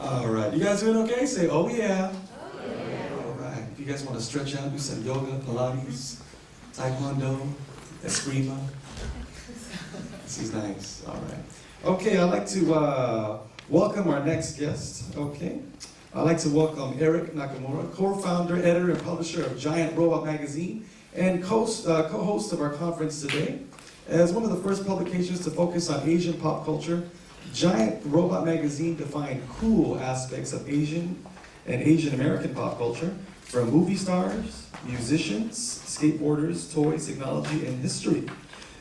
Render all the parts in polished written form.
All right, you guys doing okay? Say, oh yeah. Oh yeah. All right, if you guys want to stretch out, do some yoga, Pilates, Taekwondo, Eskrima. This is nice, all right. Okay, I'd like to welcome our next guest, okay? I'd like to welcome Eric Nakamura, co-founder, editor, and publisher of Giant Robot Magazine, and co-host of our conference today. As one of the first publications to focus on Asian pop culture, Giant Robot Magazine defined cool aspects of Asian and Asian American pop culture, from movie stars, musicians, skateboarders, toys, technology, and history.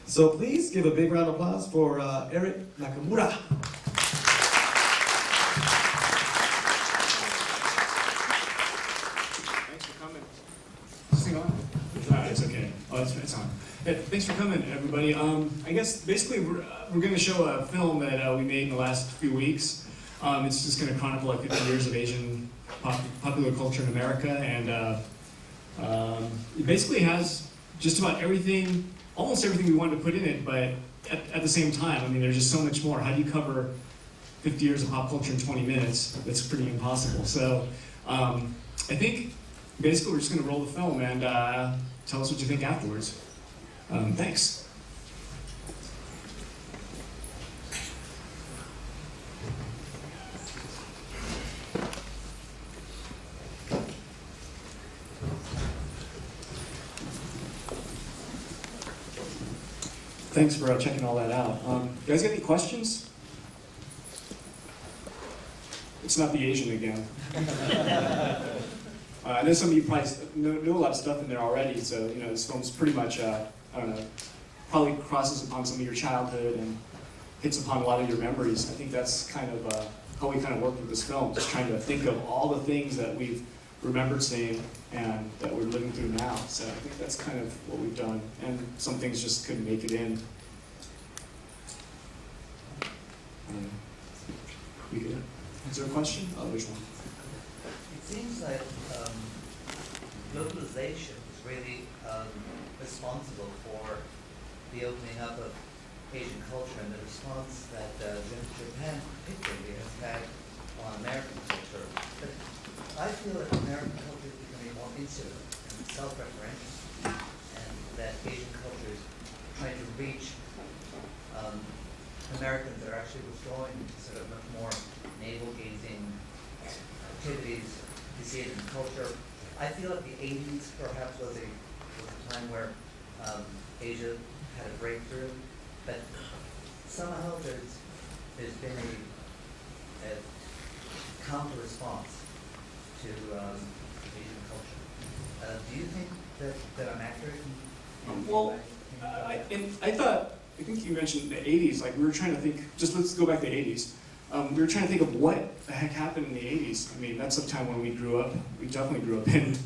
So please give a big round of applause for Eric Nakamura. Thanks for coming. Is this thing on? It's okay. Oh, it's on. Yeah, thanks for coming, everybody. I guess basically we're going to show a film that we made in the last few weeks. It's just going to chronicle like 50 years of Asian popular culture in America, and it basically has just about everything, almost everything we wanted to put in it, but at the same time, I mean, there's just so much more. How do you cover 50 years of pop culture in 20 minutes? That's pretty impossible. So I think basically we're just going to roll the film and tell us what you think afterwards. Thanks. Thanks for checking all that out. You guys got any questions? It's not the Asian again. I know some of you probably know a lot of stuff in there already, so you know this film's pretty much, I don't know, probably crosses upon some of your childhood and hits upon a lot of your memories. I think that's kind of how we kind of worked with this film, just trying to think of all the things that we've remembered seeing and that we're living through now. So I think that's kind of what we've done, and some things just couldn't make it in. We good? Is there a question? Oh, there's one. It seems like globalization is really responsible for the opening up of Asian culture and the response that Japan particularly has had on American culture. But I feel that American culture is becoming more insular and self-referential, and that Asian culture is trying to reach Americans that are actually withdrawing sort of much more navel-gazing activities. You see it in culture. I feel like the 80s perhaps was a time where Asia had a breakthrough, but somehow there's been a counter-response to Asian culture. Do you think that I'm accurate? Well, I think you mentioned the 80s, like we were trying to think, just let's go back to the 80s. We were trying to think of what the heck happened in the 80s. I mean, that's a time when we grew up, we definitely grew up in.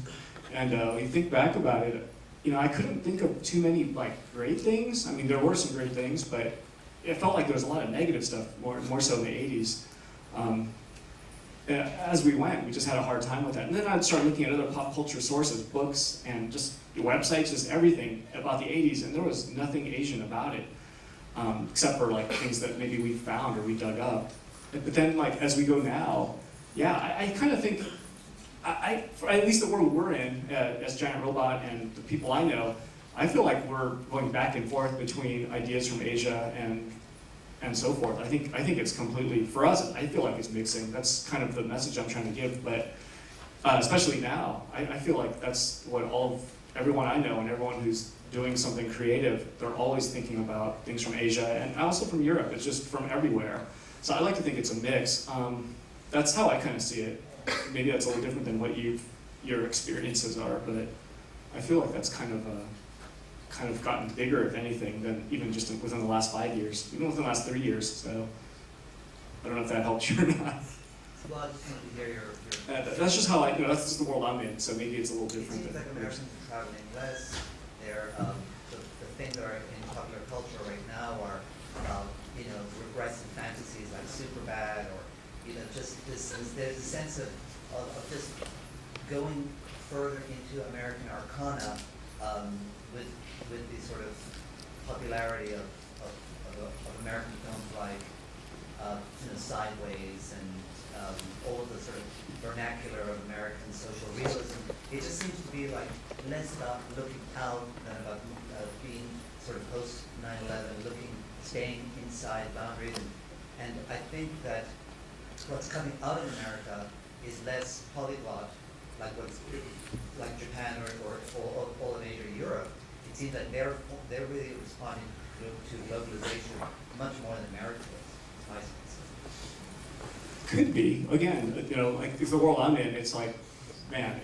And when you think back about it, you know, I couldn't think of too many like great things. I mean, there were some great things, but it felt like there was a lot of negative stuff, more so in the 80s. As we went, we just had a hard time with that. And then I'd start looking at other pop culture sources, books, and just websites, just everything about the 80s, and there was nothing Asian about it, except for like things that maybe we found or we dug up. But then, like as we go now, yeah, I kind of think, for at least the world we're in as Giant Robot and the people I know, I feel like we're going back and forth between ideas from Asia and so forth. I think it's completely, for us, I feel like it's mixing. That's kind of the message I'm trying to give, but especially now, I feel like that's what everyone I know and everyone who's doing something creative, they're always thinking about things from Asia and also from Europe. It's just from everywhere. So I like to think it's a mix. That's how I kind of see it. Maybe that's a little different than what your experiences are, but I feel like that's kind of gotten bigger, if anything, than even just within the last 5 years, even within the last 3 years. So I don't know if that helps you or not. Well, I just wanted to hear your that's just how that's just the world I'm in. So maybe it's a little different. It seems like Americans are traveling less. They're the things that are in popular culture right now are regressive fantasies like Superbad, or just there's a sense of just going further into American arcana with the sort of popularity of American films like Sideways and vernacular of American social realism. It just seems to be like less about looking out than about being sort of post 9/11, staying inside boundaries. And I think that what's coming out of America is less polyglot, like Japan or all of Asia or Europe. It seems that they're really responding to globalization much more than America is. My sense. Could be. Again, you know, like the world I'm in, it's like, man,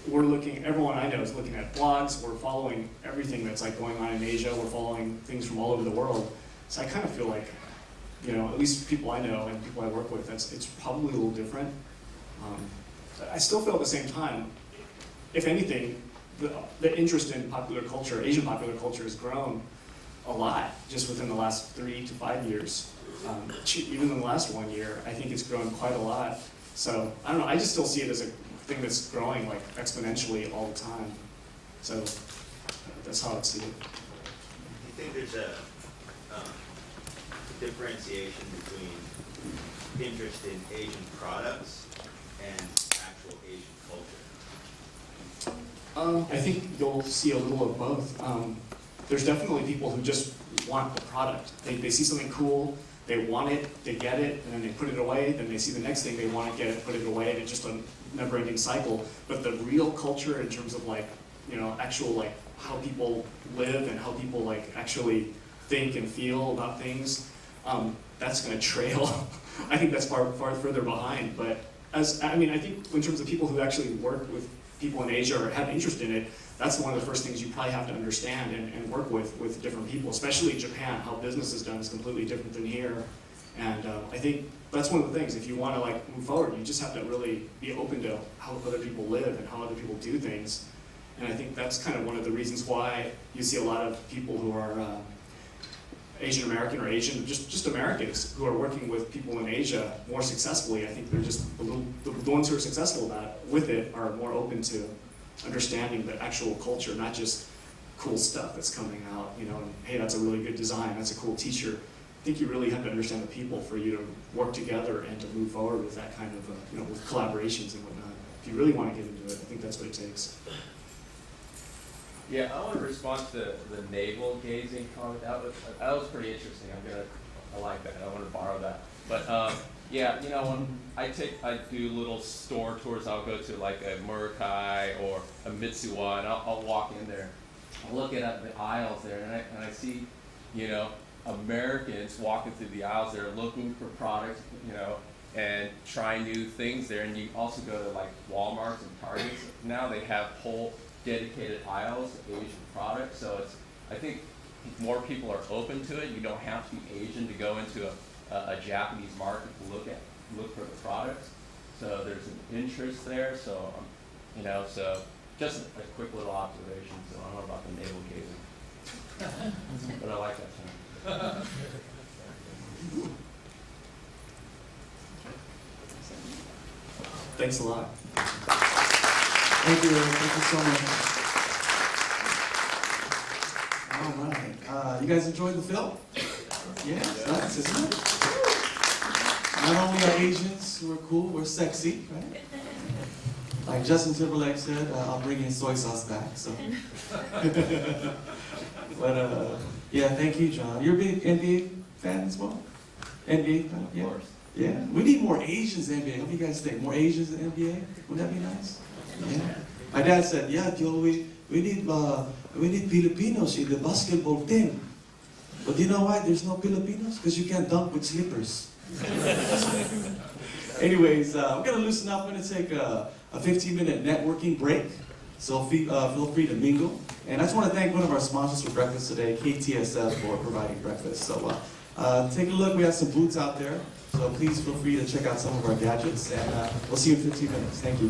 we're looking, everyone I know is looking at blogs, we're following everything that's like going on in Asia, we're following things from all over the world. So I kind of feel like, you know, at least people I know and people I work with, it's probably a little different. I still feel at the same time, if anything, the interest in popular culture, Asian popular culture, has grown a lot just within the last 3 to 5 years. Even in the last 1 year, I think it's grown quite a lot. So I don't know, I just still see it as a thing that's growing like exponentially all the time. So that's how I see it. Do you think there's a differentiation between interest in Asian products and actual Asian culture? I think you'll see a little of both. There's definitely people who just want the product. They see something cool, they want it, they get it, and then they put it away, then they see the next thing they want to get it, put it away, and it's just a never-ending cycle. But the real culture in terms of like, you know, actual like how people live and how people like actually think and feel about things, that's going to trail. I think that's far further behind. But I think in terms of people who actually work with people in Asia or have interest in it, that's one of the first things you probably have to understand and work with different people, especially in Japan. How business is done is completely different than here. And I think that's one of the things, if you want to like move forward, you just have to really be open to how other people live and how other people do things. And I think that's kind of one of the reasons why you see a lot of people who are Asian American or Asian, just Americans who are working with people in Asia more successfully. I think they're just the ones who are successful with it are more open to understanding the actual culture, not just cool stuff that's coming out, you know, and hey, that's a really good design, that's a cool t-shirt. I think you really have to understand the people for you to work together and to move forward with that kind of, you know, with collaborations and whatnot. If you really want to get into it, I think that's what it takes. Yeah, I want to respond to the navel gazing comment. That was pretty interesting. I like that. I want to borrow that. But yeah, you know, when I do little store tours, I'll go to like a Murokai or a Mitsuwa, and I'll walk in there. I look at the aisles there, and I see, you know, Americans walking through the aisles there, looking for products, you know, and trying new things there. And you also go to like Walmarts and Targets. Now they have whole dedicated aisles of Asian products. So I think more people are open to it. You don't have to be Asian to go into a Japanese market to look for the products. So there's an interest there. So you know, so just a quick little observation. So I don't know about the navel gazing, but I like that term. Thanks a lot. Thank you so much. All right, you guys enjoyed the film? Yeah, it's nice, isn't it? Not only are Asians who are cool, we're sexy, right? Like Justin Timberlake said, I'm bringing soy sauce back, so. But yeah, thank you, John. You're a big NBA fan as well? NBA fan? Of Yeah. course. Yeah, we need more Asians in NBA. What do you guys think? More Asians in NBA? Would that be nice? Yeah. My dad said, yeah, Joe, we need Filipinos in the basketball team. But you know why there's no Filipinos? Because you can't dunk with slippers. Anyways, we're going to loosen up. We're going to take a 15-minute networking break. So feel free to mingle. And I just want to thank one of our sponsors for breakfast today, KTSF, for providing breakfast. So take a look. We have some booths out there. So please feel free to check out some of our gadgets. And we'll see you in 15 minutes. Thank you.